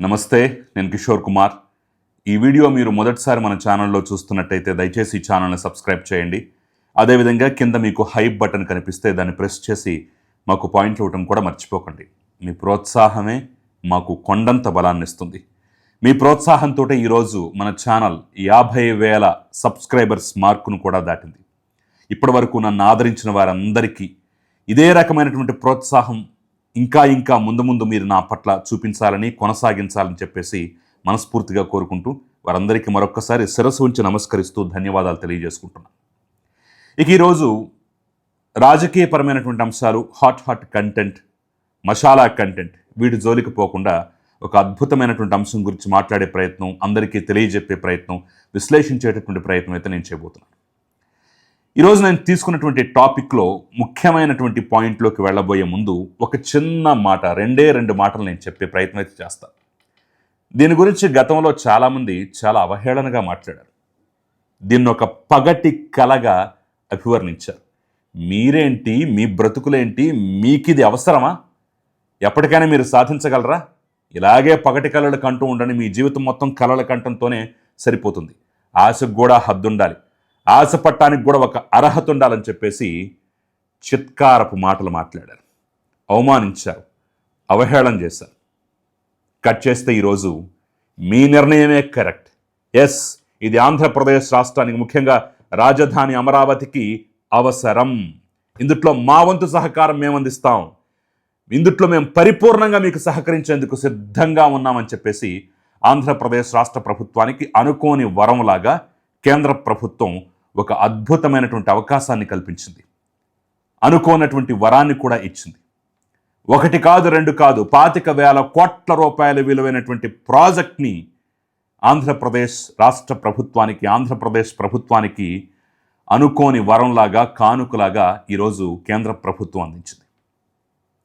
నమస్తే, నేను కిషోర్ కుమార్. ఈ వీడియో మీరు మొదటిసారి మన ఛానల్లో చూస్తున్నట్టయితే దయచేసి ఈ ఛానల్ని సబ్స్క్రైబ్ చేయండి. అదేవిధంగా కింద మీకు హైప్ బటన్ కనిపిస్తే దాన్ని ప్రెస్ చేసి మాకు పాయింట్లు ఇవ్వటం కూడా మర్చిపోకండి. మీ ప్రోత్సాహమే మాకు కొండంత బలాన్ని ఇస్తుంది. మీ ప్రోత్సాహంతో ఈరోజు మన ఛానల్ 50,000 సబ్స్క్రైబర్స్ మార్కును కూడా దాటింది. ఇప్పటి వరకు నన్ను ఆదరించిన వారందరికీ ఇదే రకమైనటువంటి ప్రోత్సాహం ఇంకా ముందు మీరు నా పట్ల చూపించాలని, కొనసాగించాలని చెప్పేసి మనస్ఫూర్తిగా కోరుకుంటూ వారందరికీ మరొక్కసారి శిరస్సు ఉంచి నమస్కరిస్తూ ధన్యవాదాలు తెలియజేసుకుంటున్నాను. ఇక ఈరోజు రాజకీయపరమైనటువంటి అంశాలు, హాట్ కంటెంట్, మసాలా కంటెంట్, వీటి జోలికి పోకుండా ఒక అద్భుతమైనటువంటి అంశం గురించి మాట్లాడే ప్రయత్నం, అందరికీ తెలియజెప్పే ప్రయత్నం, విశ్లేషించేటటువంటి ప్రయత్నం అయితే నేను చేయబోతున్నాను. ఈరోజు నేను తీసుకున్నటువంటి టాపిక్లో ముఖ్యమైనటువంటి పాయింట్లోకి వెళ్ళబోయే ముందు ఒక చిన్న మాట, రెండు మాటలు నేను చెప్పే ప్రయత్నం అయితే చేస్తాను. దీని గురించి గతంలో చాలామంది చాలా అవహేళనగా మాట్లాడారు. దీన్ని ఒక పగటి కలగా అభివర్ణించారు. మీరేంటి, మీ బ్రతుకులేంటి, మీకిది అవసరమా? ఎప్పటికైనా మీరు సాధించగలరా? ఇలాగే పగటి కళలు కంటూ ఉండండి, మీ జీవితం మొత్తం కళల కంటంతోనే సరిపోతుంది. ఆశకు కూడా హద్దుండాలి, ఆశపట్టానికి కూడా ఒక అర్హత ఉండాలని చెప్పేసి చిత్కారపు మాటలు మాట్లాడారు, అవమానించారు, అవహేళన చేశారు. కట్ చేస్తే ఈరోజు మీ నిర్ణయమే కరెక్ట్. ఎస్, ఇది ఆంధ్రప్రదేశ్ రాష్ట్రానికి, ముఖ్యంగా రాజధాని అమరావతికి అవసరం. ఇందుట్లో మా వంతు సహకారం మేము అందిస్తాం, ఇందుట్లో మేము పరిపూర్ణంగా మీకు సహకరించేందుకు సిద్ధంగా ఉన్నామని చెప్పేసి ఆంధ్రప్రదేశ్ రాష్ట్ర ప్రభుత్వానికి అనుకోని వరంలాగా కేంద్ర ప్రభుత్వం ఒక అద్భుతమైనటువంటి అవకాశాన్ని కల్పించింది. అనుకోనటువంటి వరాన్ని కూడా ఇచ్చింది. 1 కాదు 2 కాదు, 25,000 కోట్ల రూపాయల విలువైనటువంటి ప్రాజెక్ట్ని ఆంధ్రప్రదేశ్ రాష్ట్ర ప్రభుత్వానికి, ఆంధ్రప్రదేశ్ ప్రభుత్వానికి అనుకోని వరంలాగా, కానుకలాగా ఈరోజు కేంద్ర ప్రభుత్వం అందించింది.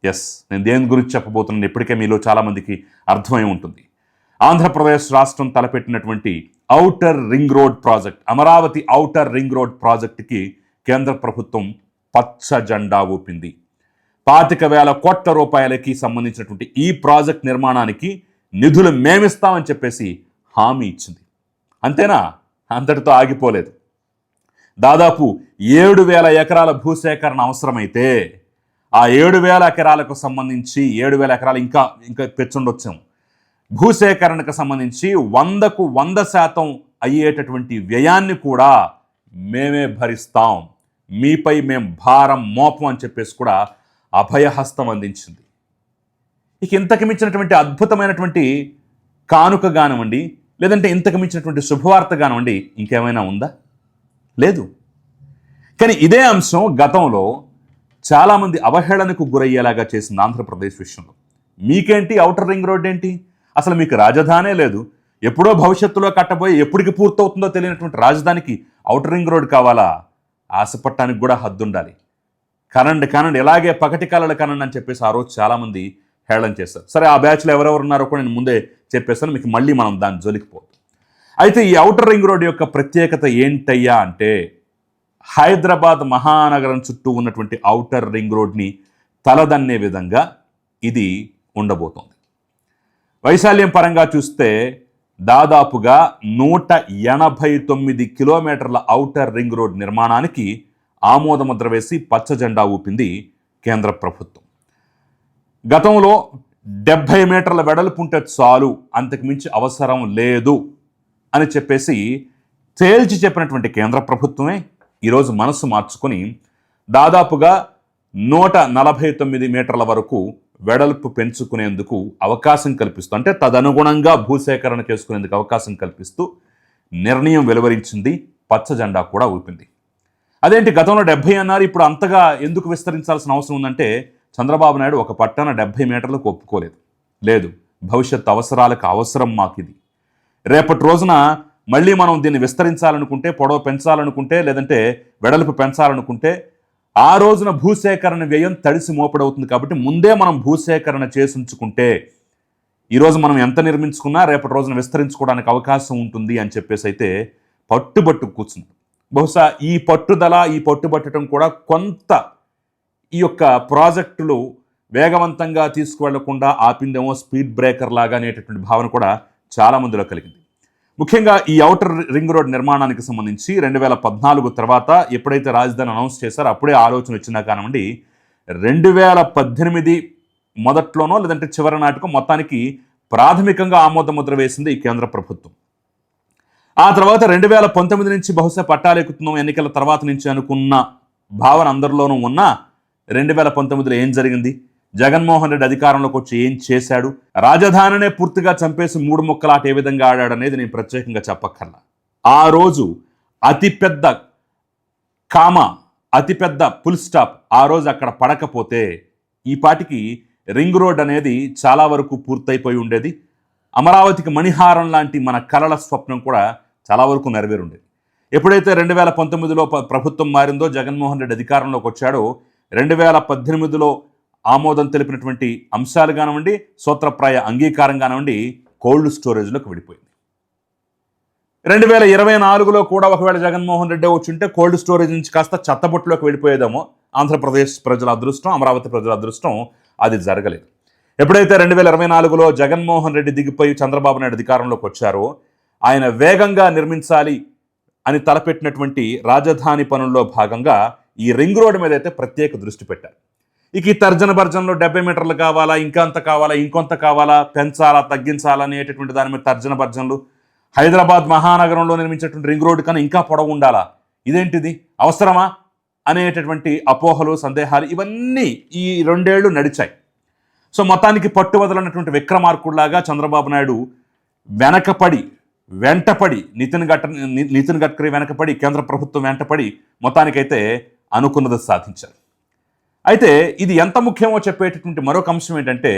ఎస్, నేను దేని గురించి చెప్పబోతున్నాను ఇప్పటికే మీలో చాలామందికి అర్థమై ఉంటుంది. ఆంధ్రప్రదేశ్ రాష్ట్రం తలపెట్టినటువంటి outer ring road project, Amaravati outer ring road ప్రాజెక్టుకి కేంద్ర ప్రభుత్వం పచ్చ జెండా ఊపింది. 25,000 కోట్ల రూపాయలకి సంబంధించినటువంటి ఈ ప్రాజెక్ట్ నిర్మాణానికి నిధులు మేమిస్తామని చెప్పేసి హామీ ఇచ్చింది. అంతేనా? అంతటితో ఆగిపోలేదు. దాదాపు 7,000 ఎకరాల భూసేకరణ అవసరమైతే ఆ 7,000 ఎకరాలకు సంబంధించి 7,000 ఎకరాలు ఇంకా పెంచుండొచ్చాము. భూసేకరణకు సంబంధించి 100కు 100% అయ్యేటటువంటి వ్యయాన్ని కూడా మేమే భరిస్తాం, మీపై మేం భారం మోపం అని చెప్పేసి కూడా అభయహస్తం అందించింది. ఇక ఇంతకు మించినటువంటి అద్భుతమైనటువంటి కానుక కానివ్వండి, లేదంటే ఇంతకు మించినటువంటి శుభవార్త కానివ్వండి, ఇంకేమైనా ఉందా? లేదు. కానీ ఇదే అంశం గతంలో చాలామంది అవహేళనకు గురయ్యేలాగా చేసింది ఆంధ్రప్రదేశ్ విషయంలో. మీకేంటి ఔటర్ రింగ్ రోడ్ ఏంటి, అసలు మీకు రాజధానే లేదు, ఎప్పుడో భవిష్యత్తులో కట్టబోయి ఎప్పటికి పూర్తవుతుందో తెలియనటువంటి రాజధానికి ఔటర్ రింగ్ రోడ్ కావాలా? ఆశపట్టానికి కూడా హద్దుండాలి. కనండి ఎలాగే పగటి కళలు కనండి అని చెప్పేసి ఆ రోజు చాలామంది హేళన చేస్తారు. సరే, ఆ బ్యాచ్లో ఎవరెవరు ఉన్నారో కూడా నేను ముందే చెప్పేస్తాను, మీకు మళ్ళీ మనం దాన్ని జోలికిపోతాం. అయితే ఈ ఔటర్ రింగ్ రోడ్ యొక్క ప్రత్యేకత ఏంటయ్యా అంటే, హైదరాబాద్ మహానగరం చుట్టూ ఉన్నటువంటి ఔటర్ రింగ్ రోడ్ని తలదన్నే విధంగా ఇది ఉండబోతోంది. వైశాల్యం పరంగా చూస్తే దాదాపుగా 189 కిలోమీటర్ల ఔటర్ రింగ్ రోడ్ నిర్మాణానికి ఆమోదముద్ర వేసి పచ్చ జెండా ఊపింది కేంద్ర ప్రభుత్వం. గతంలో 70 మీటర్ల వెడల్పు ఉంటే చాలు, అంతకు మించి అవసరం లేదు అని చెప్పేసి తేల్చి చెప్పినటువంటి కేంద్ర ప్రభుత్వమే ఈరోజు మనసు మార్చుకొని దాదాపుగా 149 మీటర్ల వరకు వెడల్పు పెంచుకునేందుకు అవకాశం కల్పిస్తూ, అంటే తదనుగుణంగా భూసేకరణ చేసుకునేందుకు అవకాశం కల్పిస్తూ నిర్ణయం వెలువరించింది, పచ్చ జెండా కూడా ఊపింది. అదేంటి, గతంలో 70 అన్నారు, ఇప్పుడు అంతగా ఎందుకు విస్తరించాల్సిన అవసరం ఉందంటే, చంద్రబాబు నాయుడు ఒక పట్టాన 70 మీటర్లకు ఒప్పుకోలేదు. లేదు, భవిష్యత్ అవసరాలకు అవసరం మాకిది. రేపటి రోజున మళ్ళీ మనం దీన్ని విస్తరించాలనుకుంటే, పొడవు పెంచాలనుకుంటే, లేదంటే వెడల్పు పెంచాలనుకుంటే ఆ రోజున భూసేకరణ వ్యయం తడిసి మోపడవుతుంది. కాబట్టి ముందే మనం భూసేకరణ చేసి ఉంచుకుంటే ఈరోజు మనం ఎంత నిర్మించుకున్నా రేపటి రోజున విస్తరించుకోవడానికి అవకాశం ఉంటుంది అని చెప్పేసి అయితే పట్టుబట్టు కూర్చున్నారు. బహుశా ఈ పట్టుదల, ఈ పట్టుబట్టడం కూడా కొంత ఈ యొక్క ప్రాజెక్టులు వేగవంతంగా తీసుకువెళ్లకుండా ఆపిందేమో స్పీడ్ బ్రేకర్ లాగా అనేటటువంటి భావన కూడా చాలా మందిలో కలిగింది. ముఖ్యంగా ఈ ఔటర్ రింగ్ రోడ్ నిర్మాణానికి సంబంధించి 2014 తర్వాత ఎప్పుడైతే రాజధాని అనౌన్స్ చేశారో అప్పుడే ఆలోచన వచ్చినా కానివ్వండి, 2018 మొదట్లోనో లేదంటే చివరి నాటికో మొత్తానికి ప్రాథమికంగా ఆమోద ముద్ర వేసింది ఈ కేంద్ర ప్రభుత్వం. ఆ తర్వాత 2019 నుంచి బహుశా పట్టాలెక్కుతున్నాం ఎన్నికల తర్వాత నుంచి అనుకున్న భావన అందరిలోనూ ఉన్న 2019లో ఏం జరిగింది, జగన్మోహన్ రెడ్డి అధికారంలోకి వచ్చి ఏం చేశాడు, రాజధానినే పూర్తిగా చంపేసి 3 ముక్కలాట ఏ విధంగా ఆడాడు అనేది నేను ప్రత్యేకంగా చెప్పక్కర్లా. ఆ రోజు అతిపెద్ద అతిపెద్ద ఫుల్ స్టాప్ ఆ రోజు అక్కడ పడకపోతే ఈ పాటికి రింగ్ రోడ్ అనేది చాలా వరకు పూర్తయిపోయి ఉండేది. అమరావతికి మణిహారం లాంటి మన కలల స్వప్నం కూడా చాలా వరకు నెరవేరు ఉండేది. ఎప్పుడైతే 2019లో ప్రభుత్వం మారిందో, జగన్మోహన్ రెడ్డి అధికారంలోకి వచ్చాడో, 2018లో ఆమోదం తెలిపినటువంటి అంశాలు కానివ్వండి, సూత్రప్రాయ అంగీకారం కానివ్వండి, కోల్డ్ స్టోరేజ్లోకి విడిపోయింది. 2024లో కూడా ఒకవేళ జగన్మోహన్ రెడ్డి వచ్చుంటే కోల్డ్ స్టోరేజ్ నుంచి కాస్త చెత్తబుట్టులోకి వెళ్ళిపోయేదేమో. ఆంధ్రప్రదేశ్ ప్రజల అదృష్టం, అమరావతి ప్రజల అదృష్టం అది జరగలేదు. ఎప్పుడైతే 2024లో జగన్మోహన్ రెడ్డి దిగిపోయి చంద్రబాబు నాయుడు అధికారంలోకి వచ్చారో, ఆయన వేగంగా నిర్మించాలి అని తలపెట్టినటువంటి రాజధాని పనుల్లో భాగంగా ఈ రింగ్ రోడ్డు మీద అయితే ప్రత్యేక దృష్టి పెట్టారు. ఇక ఈ తర్జన భర్జనలో 70 మీటర్లు కావాలా, ఇంకొంత కావాలా, పెంచాలా, తగ్గించాలా అనేటటువంటి దాని మీద తర్జన భర్జనలు. హైదరాబాద్ మహానగరంలో నిర్మించేటువంటి రింగ్ రోడ్డు కన్నా ఇంకా పొడవు ఉండాలా, ఇదేంటిది, అవసరమా అనేటటువంటి అపోహలు, సందేహాలు ఇవన్నీ ఈ 2 ఏళ్ళు నడిచాయి. సో మొత్తానికి పట్టువదలన్నటువంటి విక్రమార్కుడిలాగా చంద్రబాబు నాయుడు వెంటపడి నితిన్ గడ్కరీ వెనకపడి, కేంద్ర ప్రభుత్వం వెంటపడి మొత్తానికైతే అనుకున్నది సాధించారు. అయితే ఇది ఎంత ముఖ్యమో చెప్పేటటువంటి మరొక అంశం ఏంటంటే,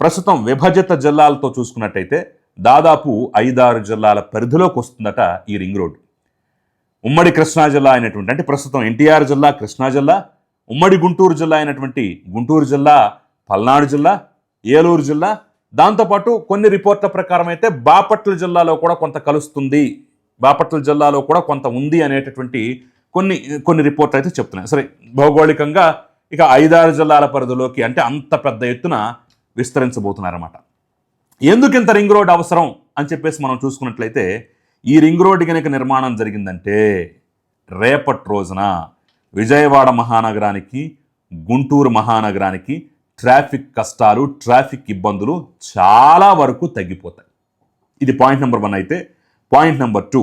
ప్రస్తుతం విభజిత జిల్లాలతో చూసుకున్నట్టయితే దాదాపు 5-6 జిల్లాల పరిధిలోకి వస్తుందట ఈ రింగ్ రోడ్డు. ఉమ్మడి కృష్ణా జిల్లా అయినటువంటి, అంటే ప్రస్తుతం ఎన్టీఆర్ జిల్లా కృష్ణా జిల్లా, ఉమ్మడి గుంటూరు జిల్లా అయినటువంటి గుంటూరు జిల్లా, పల్నాడు జిల్లా, ఏలూరు జిల్లా, దాంతోపాటు కొన్ని రిపోర్ట్ల ప్రకారం అయితే బాపట్ల జిల్లాలో కూడా కొంత కలుస్తుంది, బాపట్ల జిల్లాలో కూడా కొంత ఉంది అనేటటువంటి కొన్ని రిపోర్ట్లు అయితే చెప్తున్నాయి. సరే, భౌగోళికంగా ఇక 5-6 జిల్లాల పరిధిలోకి అంటే అంత పెద్ద ఎత్తున విస్తరించబోతున్నారన్నమాట. ఎందుకు ఇంత రింగ్ రోడ్ అవసరం అని చెప్పేసి మనం చూసుకున్నట్లయితే, ఈ రింగ్ రోడ్డు కనుక నిర్మాణం జరిగిందంటే రేపటి రోజున విజయవాడ మహానగరానికి, గుంటూరు మహానగరానికి ట్రాఫిక్ కష్టాలు, ట్రాఫిక్ ఇబ్బందులు చాలా వరకు తగ్గిపోతాయి. ఇది పాయింట్ నెంబర్ 1 అయితే. పాయింట్ నెంబర్ 2,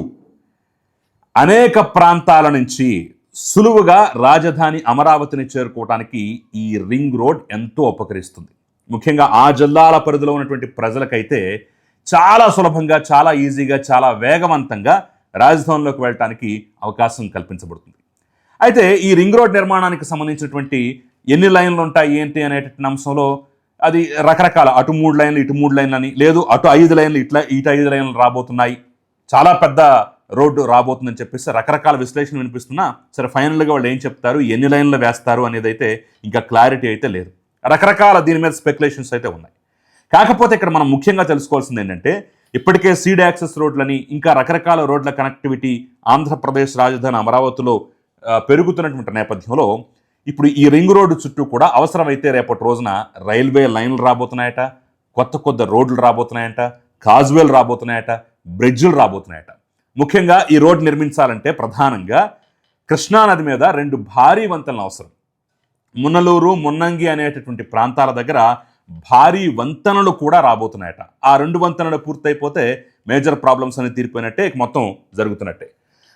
అనేక ప్రాంతాల నుంచి సులువుగా రాజధాని అమరావతిని చేరుకోవడానికి ఈ రింగ్ రోడ్ ఎంతో ఉపకరిస్తుంది. ముఖ్యంగా ఆ జిల్లాల పరిధిలో ఉన్నటువంటి ప్రజలకైతే చాలా సులభంగా, చాలా ఈజీగా, చాలా వేగవంతంగా రాజధానిలోకి వెళ్ళటానికి అవకాశం కల్పించబడుతుంది. అయితే ఈ రింగ్ రోడ్ నిర్మాణానికి సంబంధించినటువంటి ఎన్ని లైన్లు ఉంటాయి ఏంటి అనేటటువంటి అంశంలో అది రకరకాల, అటు 3 లైన్లు ఇటు 3 లైన్లు అని, లేదు అటు 5 లైన్లు ఇటు 5 లైన్లు రాబోతున్నాయి, చాలా పెద్ద రోడ్డు రాబోతుందని చెప్పేసి రకరకాల విశ్లేషణ వినిపిస్తున్నా, సరే ఫైనల్గా వాళ్ళు ఏం చెప్తారు, ఎన్ని లైన్లు వేస్తారు అనేది అయితే ఇంకా క్లారిటీ అయితే లేదు. రకరకాల దీని మీద స్పెక్యులేషన్స్ అయితే ఉన్నాయి. కాకపోతే ఇక్కడ మనం ముఖ్యంగా తెలుసుకోవాల్సింది ఏంటంటే, ఇప్పటికే సీడ్ యాక్సెస్ రోడ్లని, ఇంకా రకరకాల రోడ్ల కనెక్టివిటీ ఆంధ్రప్రదేశ్ రాజధాని అమరావతిలో పెరుగుతున్నటువంటి నేపథ్యంలో ఇప్పుడు ఈ రింగ్ రోడ్డు చుట్టూ కూడా అవసరమైతే రేపటి రోజున రైల్వే లైన్లు రాబోతున్నాయట, కొత్త రోడ్లు రాబోతున్నాయట, కాజ్వేలు రాబోతున్నాయట, బ్రిడ్జులు రాబోతున్నాయట. ముఖ్యంగా ఈ రోడ్డు నిర్మించాలంటే ప్రధానంగా కృష్ణానది మీద 2 భారీ వంతెనలు అవసరం. మున్నలూరు, మున్నంగి అనేటటువంటి ప్రాంతాల దగ్గర భారీ వంతెనలు కూడా రాబోతున్నాయట. ఆ 2 వంతెనలు పూర్తయిపోతే మేజర్ ప్రాబ్లమ్స్ అనేది తీరిపోయినట్టే, మొత్తం జరుగుతున్నట్టే.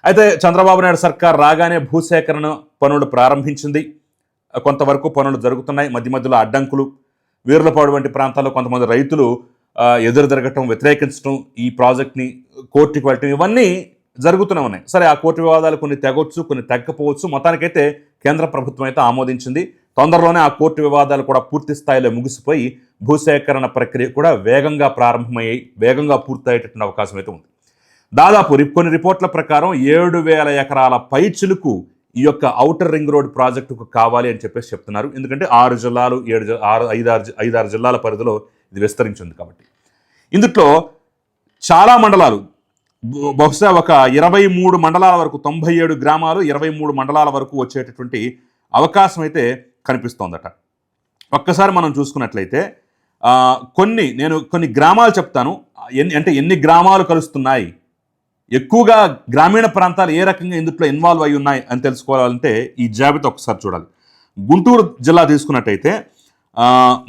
అయితే చంద్రబాబు నాయుడు సర్కార్ రాగానే భూసేకరణ పనులు ప్రారంభించింది. కొంతవరకు పనులు జరుగుతున్నాయి. మధ్యలో అడ్డంకులు, వీర్లపాడు వంటి ప్రాంతాల్లో కొంతమంది రైతులు ఎదురు తిరగటం, వ్యతిరేకించడం, ఈ ప్రాజెక్ట్ని కోర్టుకు వెళ్ళటం, ఇవన్నీ జరుగుతూనే ఉన్నాయి. సరే, ఆ కోర్టు వివాదాలు కొన్ని తెగొచ్చు, కొన్ని తగ్గకపోవచ్చు. మొత్తానికైతే కేంద్ర ప్రభుత్వం అయితే ఆమోదించింది. తొందరలోనే ఆ కోర్టు వివాదాలు కూడా పూర్తి స్థాయిలో ముగిసిపోయి భూసేకరణ ప్రక్రియ కూడా వేగంగా ప్రారంభమయ్యి వేగంగా పూర్తయ్యేటటువంటి అవకాశం అయితే ఉంది. దాదాపు కొన్ని రిపోర్ట్ల ప్రకారం 7,000 ఎకరాల పైచిలుకు ఈ యొక్క ఔటర్ రింగ్ రోడ్ ప్రాజెక్టుకు కావాలి అని చెప్పేసి చెప్తున్నారు. ఎందుకంటే 6 జిల్లాలు 5-6 జిల్లాల పరిధిలో ఇది విస్తరించింది కాబట్టి. ఇందులో చాలా మండలాలు, బహుశా ఒక 23 మండలాల వరకు, 97 గ్రామాలు 23 మండలాల వరకు వచ్చేటటువంటి అవకాశం అయితే కనిపిస్తోందట. ఒక్కసారి మనం చూసుకున్నట్లయితే కొన్ని గ్రామాలు చెప్తాను, ఎన్ని గ్రామాలు కలుస్తున్నాయి, ఎక్కువగా గ్రామీణ ప్రాంతాలు ఏ రకంగా ఇందులో ఇన్వాల్వ్ అయి ఉన్నాయి అని తెలుసుకోవాలంటే ఈ జాబితా ఒకసారి చూడాలి. గుంటూరు జిల్లా తీసుకున్నట్టయితే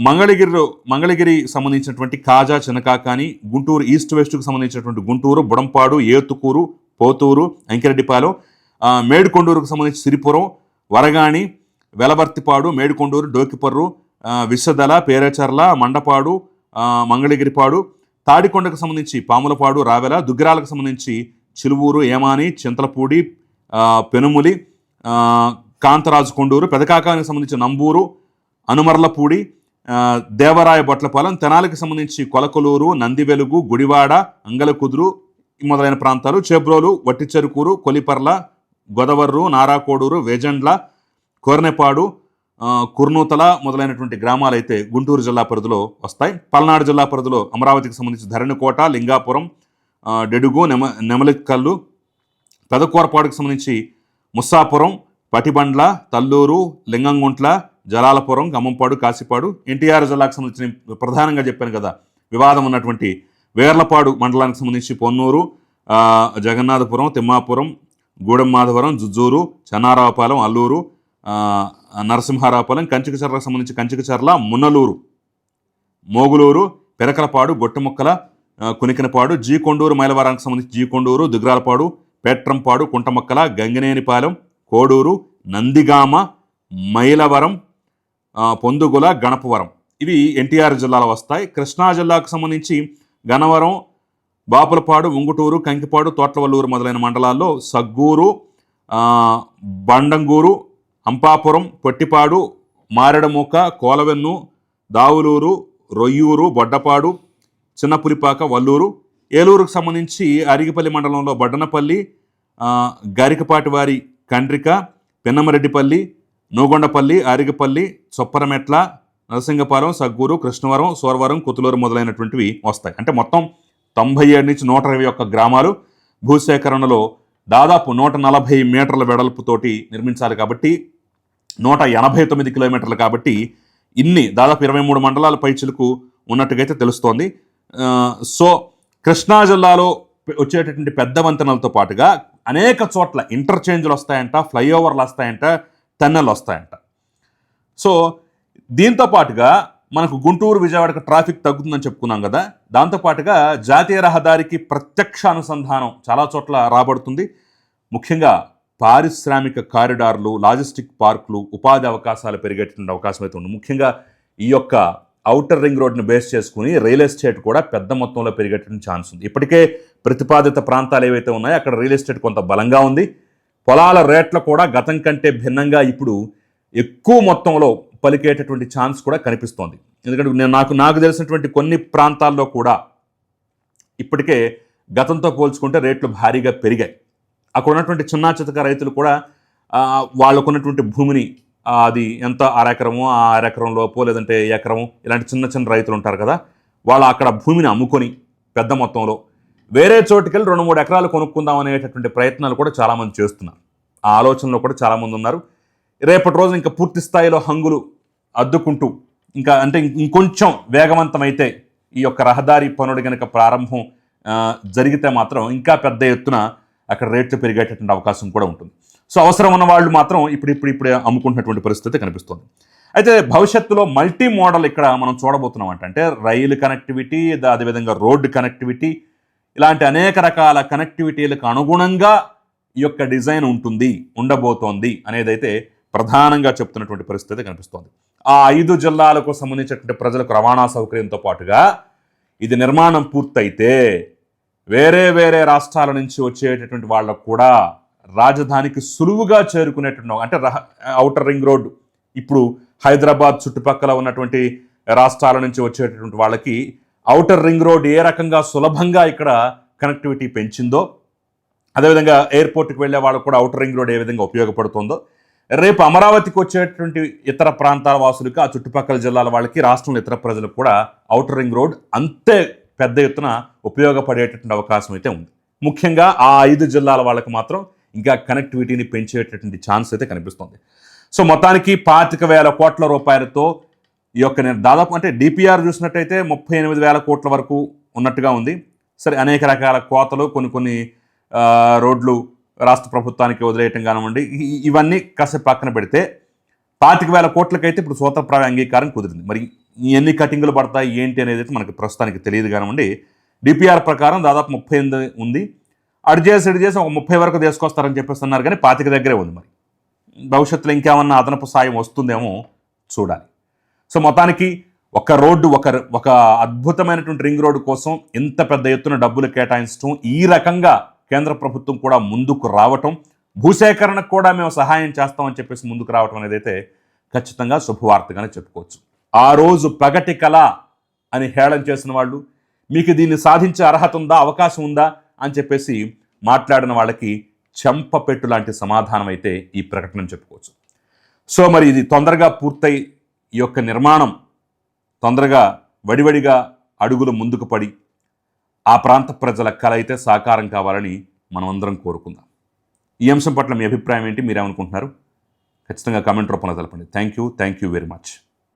మంగళగిరి సంబంధించినటువంటి కాజా, చినకాకాని, గుంటూరు ఈస్ట్ వెస్ట్కు సంబంధించినటువంటి గుంటూరు, బుడంపాడు, ఏతుకూరు, పోతూరు, అంకిరెడ్డిపాలెం, మేడుకొండూరుకు సంబంధించి సిరిపురం, వరగాణి, వెలవర్తిపాడు, మేడుకొండూరు, డోకిపర్రు, విశ్వదల, పేరచర్ల, మండపాడు, మంగళగిరిపాడు, తాడికొండకు సంబంధించి పాములపాడు, రావెల, దుగ్గిరాలకు సంబంధించి చిలువూరు, ఏమాని, చింతలపూడి, పెనుములి, కాంతరాజు కొండూరు, పెదకాకానికి సంబంధించి నంబూరు, అనుమర్లపూడి, దేవరాయ బొట్లపాలెం, తెనాలికి సంబంధించి కొలకొలూరు, నందివెలుగు, గుడివాడ, అంగలకుదురు మొదలైన ప్రాంతాలు, చేబ్రోలు, వట్టిచెరుకూరు, కొలిపర్ల, గొదవర్రు, నారాకోడూరు, వేజండ్ల, కోర్నెపాడు, కుర్నూతల మొదలైనటువంటి గ్రామాలు అయితే గుంటూరు జిల్లా పరిధిలో వస్తాయి. పల్నాడు జిల్లా పరిధిలో అమరావతికి సంబంధించి ధరణికోట, లింగాపురం, డెడుగు, నెమలికల్లు, పెదకూరపాడుకు సంబంధించి ముస్సాపురం, పటిబండ్ల, తల్లూరు, లింగంగుంట్ల, జలాలపురం, ఖమ్మంపాడు, కాశీపాడు. ఎన్టీఆర్ జిల్లాకు సంబంధించిన ప్రధానంగా చెప్పాను కదా వివాదం ఉన్నటువంటి వేర్లపాడు మండలానికి సంబంధించి పొన్నూరు, జగన్నాథపురం, తిమ్మాపురం, గూడెం మాధవరం, జుజ్జూరు, చెన్నారావుపాలెం, అల్లూరు, నరసింహారావుపాలెం, కంచికచర్లకు సంబంధించి కంచికచర్ల, మున్నలూరు, మోగులూరు, పెరకలపాడు, గొట్టముక్కల, కునికినపాడు, జీకొండూరు మైలవరానికి సంబంధించి జీకొండూరు, దుగ్రాలపాడు, పేట్రంపాడు, కుంటమక్కల, గంగినేనిపాలెం, కోడూరు, నందిగామ, మైలవరం, పొందుగుల, గణపవరం ఇవి ఎన్టీఆర్ జిల్లాలో వస్తాయి. కృష్ణా జిల్లాకు సంబంధించి గన్నవరం, బాపులపాడు, ఉంగుటూరు, కంకిపాడు, తోట్లవల్లూరు మొదలైన మండలాల్లో సగ్గూరు, బండంగూరు, అంపాపురం, పొట్టిపాడు, మారెడమూక, కోలవెన్ను, దావులూరు, రొయ్యూరు, బొడ్డపాడు, చిన్నపులిపాక, వల్లూరు. ఏలూరుకు సంబంధించి అరిగిపల్లి మండలంలో బొడ్డనపల్లి, గరికపాటివారి, కండ్రిక, పిన్నమరెడ్డిపల్లి, నూగొండపల్లి, అరిగిపల్లి, చొప్పరమెట్ల, నరసింగపాలెం, సగ్గూరు, కృష్ణవరం, సోరవరం, కుతులూరు మొదలైనటువంటివి వస్తాయి. అంటే మొత్తం 97 నుంచి 121 గ్రామాలు భూసేకరణలో దాదాపు 140 మీటర్ల వెడల్పుతోటి నిర్మించాలి కాబట్టి 189 కిలోమీటర్లు కాబట్టి ఇన్ని దాదాపు 23 మండలాల పైచిలకు ఉన్నట్టుగైతే తెలుస్తోంది. సో కృష్ణా జిల్లాలో వచ్చేటటువంటి పెద్ద వంతెనలతో పాటుగా అనేక చోట్ల ఇంటర్చేంజ్లు వస్తాయంట, ఫ్లైఓవర్లు వస్తాయంట, టన్నెల్ వస్తాయంట. సో దీంతో పాటుగా మనకు గుంటూరు విజయవాడకు ట్రాఫిక్ తగ్గుతుందని చెప్పుకున్నాం కదా, దాంతోపాటుగా జాతీయ రహదారికి ప్రత్యక్ష అనుసంధానం చాలా చోట్ల రాబడుతుంది. ముఖ్యంగా పారిశ్రామిక కారిడార్లు, లాజిస్టిక్ పార్కులు, ఉపాధి అవకాశాలు పెరిగేటువంటి అవకాశం అయితే ఉంది. ముఖ్యంగా ఈ యొక్క ఔటర్ రింగ్ రోడ్ని బేస్ చేసుకుని రియల్ ఎస్టేట్ కూడా పెద్ద మొత్తంలో పెరిగేటువంటి ఛాన్స్ ఉంది. ఇప్పటికే ప్రతిపాదిత ప్రాంతాలు ఏవైతే ఉన్నాయో అక్కడ రియల్ ఎస్టేట్ కొంత బలంగా ఉంది. పొలాల రేట్లు కూడా గతం కంటే భిన్నంగా ఇప్పుడు ఎక్కువ మొత్తంలో పలికేటటువంటి ఛాన్స్ కూడా కనిపిస్తోంది. ఎందుకంటే నాకు తెలిసినటువంటి కొన్ని ప్రాంతాల్లో కూడా ఇప్పటికే గతంతో పోల్చుకుంటే రేట్లు భారీగా పెరిగాయి. అక్కడ ఉన్నటువంటి చిన్న చితక రైతులు కూడా వాళ్ళకున్నటువంటి భూమిని అది ఎంత అరెకరము, ఆ అరెకరం లోపో లేదంటే ఎకరము ఇలాంటి చిన్న చిన్న రైతులు ఉంటారు కదా, వాళ్ళు అక్కడ భూమిని అమ్ముకొని పెద్ద మొత్తంలో వేరే చోటుకెళ్ళి 2-3 ఎకరాలు కొనుక్కుందాం అనేటటువంటి ప్రయత్నాలు కూడా చాలామంది చేస్తున్నారు. ఆ ఆలోచనలో కూడా చాలామంది ఉన్నారు. రేపటి రోజు ఇంకా పూర్తి స్థాయిలో హంగులు అద్దుకుంటూ ఇంకా అంటే ఇంకొంచెం వేగవంతమైతే ఈ యొక్క రహదారి పనులు కనుక ప్రారంభం జరిగితే మాత్రం ఇంకా పెద్ద ఎత్తున అక్కడ రేట్లు పెరిగేటటువంటి అవకాశం కూడా ఉంటుంది. సో అవసరం ఉన్న వాళ్ళు మాత్రం ఇప్పుడే అమ్ముకుంటున్నటువంటి పరిస్థితి కనిపిస్తుంది. అయితే భవిష్యత్తులో మల్టీ మోడల్ ఇక్కడ మనం చూడబోతున్నాం అంటే రైలు కనెక్టివిటీ, అదేవిధంగా రోడ్డు కనెక్టివిటీ, ఇలాంటి అనేక రకాల కనెక్టివిటీలకు అనుగుణంగా ఈ యొక్క డిజైన్ ఉండబోతోంది అనేదైతే ప్రధానంగా చెప్తున్నటువంటి పరిస్థితి కనిపిస్తోంది. ఆ 5 జిల్లాలకు సంబంధించినటువంటి ప్రజలకు రవాణా సౌకర్యంతో పాటుగా ఇది నిర్మాణం పూర్తయితే వేరే రాష్ట్రాల నుంచి వచ్చేటటువంటి వాళ్ళకు కూడా రాజధానికి సులువుగా చేరుకునేటువంటి అంటే ఔటర్ రింగ్ రోడ్ ఇప్పుడు హైదరాబాద్ చుట్టుపక్కల ఉన్నటువంటి రాష్ట్రాల నుంచి వచ్చేటటువంటి వాళ్ళకి ఔటర్ రింగ్ రోడ్ ఏ రకంగా సులభంగా ఇక్కడ కనెక్టివిటీ పెంచిందో, అదేవిధంగా ఎయిర్పోర్ట్కి వెళ్ళే వాళ్ళకు కూడా ఔటర్ రింగ్ రోడ్ ఏ విధంగా ఉపయోగపడుతుందో, రేపు అమరావతికి వచ్చేటువంటి ఇతర ప్రాంతాల వాసులకి, ఆ చుట్టుపక్కల జిల్లాల వాళ్ళకి, రాష్ట్రంలో ఇతర ప్రజలకు కూడా ఔటర్ రింగ్ రోడ్ అంతే పెద్ద ఎత్తున ఉపయోగపడేటటువంటి అవకాశం అయితే ఉంది. ముఖ్యంగా ఆ 5 జిల్లాల వాళ్ళకి మాత్రం ఇంకా కనెక్టివిటీని పెంచేటటువంటి ఛాన్స్ అయితే కనిపిస్తుంది. సో మొత్తానికి 25,000 కోట్ల రూపాయలతో ఈ యొక్క దాదాపు అంటే డిపిఆర్ చూసినట్టయితే 38,000 కోట్ల వరకు ఉన్నట్టుగా ఉంది. సరే, అనేక రకాల కోతలు, కొన్ని రోడ్లు రాష్ట్ర ప్రభుత్వానికి వదిలేయటం కానివ్వండి, ఇవన్నీ కాసేపు పక్కన పెడితే 25,000 కోట్లకైతే ఇప్పుడు సూత్రప్రాయ అంగీకారం కుదిరింది. మరి ఎన్ని కటింగులు పడతాయి ఏంటి అనేది అయితే మనకి ప్రస్తుతానికి తెలియదు కానివ్వండి. డిపిఆర్ ప్రకారం దాదాపు 38 ఉంది. అడి చేసి ఒక 30 వరకు తీసుకొస్తారని చెప్పేసి అన్నారు, కానీ 25 దగ్గరే ఉంది. మరి భవిష్యత్తులో ఇంకేమన్నా అదనపు సాయం వస్తుందేమో చూడాలి. సో మొత్తానికి ఒక రోడ్డు, ఒక అద్భుతమైనటువంటి రింగ్ రోడ్డు కోసం ఇంత పెద్ద ఎత్తున డబ్బులు కేటాయించడం, ఈ రకంగా కేంద్ర ప్రభుత్వం కూడా ముందుకు రావటం, భూసేకరణకు కూడా మేము సహాయం చేస్తామని చెప్పేసి ముందుకు రావటం అనేది అయితే ఖచ్చితంగా శుభవార్తగానే చెప్పుకోవచ్చు. ఆ రోజు పగటి కళ అని హేళన చేసిన వాళ్ళు, మీకు దీన్ని సాధించే అర్హత ఉందా, అవకాశం ఉందా అని చెప్పేసి మాట్లాడిన వాళ్ళకి చెంపపెట్టు లాంటి సమాధానం అయితే ఈ ప్రకటన చెప్పుకోవచ్చు. సో మరి ఇది తొందరగా పూర్తయి ఈ యొక్క నిర్మాణం తొందరగా వడివడిగా అడుగులు ముందుకు పడి ఆ ప్రాంత ప్రజల కళ అయితే సాకారం కావాలని మనం అందరం కోరుకుందాం. ఈ అంశం పట్ల మీ అభిప్రాయం ఏంటి, మీరేమనుకుంటున్నారు? ఖచ్చితంగా కామెంట్ రూపంలో తెలపండి. Thank you very much.